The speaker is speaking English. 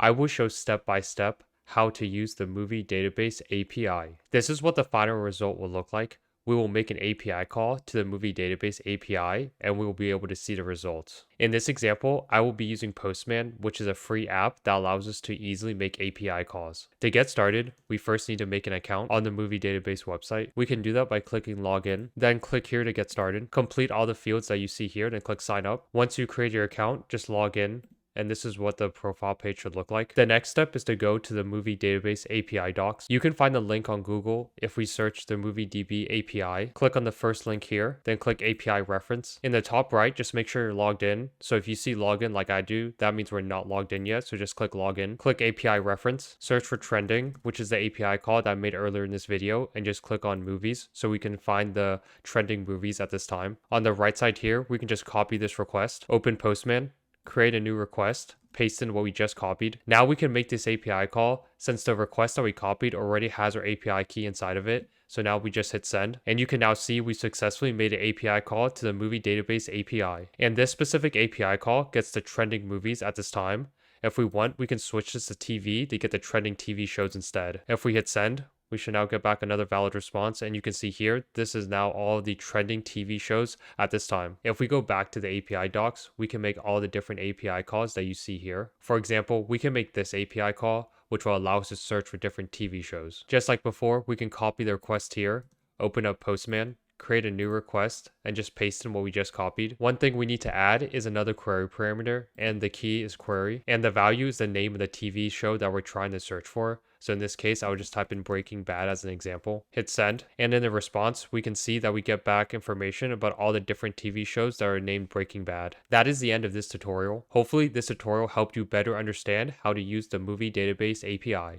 I will show step by step how to use the movie database API. This is what the final result will look like. We will make an API call to the movie database API and we will be able to see the results. In this example, I will be using Postman, which is a free app that allows us to easily make API calls. To get started, we first need to make an account on the movie database website. We can do that by clicking login, then click here to get started. Complete all the fields that you see here, then click sign up. Once you create your account, just log in and this is what the profile page should look like. The next step is to go to the movie database API docs. You can find the link on Google if we search the MovieDB API. Click on the first link here, then click API reference. In the top right, just make sure you're logged in. So if you see login like I do, that means we're not logged in yet. So just click login, click API reference, search for trending, which is the API call that I made earlier in this video, and just click on movies so we can find the trending movies at this time. On the right side here, we can just copy this request, open Postman, create a new request, paste in what we just copied. Now we can make this API call since the request that we copied already has our API key inside of it. So now we just hit send and you can now see we successfully made an API call to the movie database API. And this specific API call gets the trending movies at this time. If we want, we can switch this to TV to get the trending TV shows instead. If we hit send, we should now get back another valid response, and you can see here, this is now all of the trending TV shows at this time. If we go back to the API docs, we can make all the different API calls that you see here. For example, we can make this API call, which will allow us to search for different TV shows. Just like before, we can copy the request here, open up Postman, create a new request, and just paste in what we just copied. One thing we need to add is another query parameter, and the key is query, and the value is the name of the TV show that we're trying to search for. So in this case, I would just type in Breaking Bad as an example, hit send, and in the response, we can see that we get back information about all the different TV shows that are named Breaking Bad. That is the end of this tutorial. Hopefully this tutorial helped you better understand how to use the movie database API.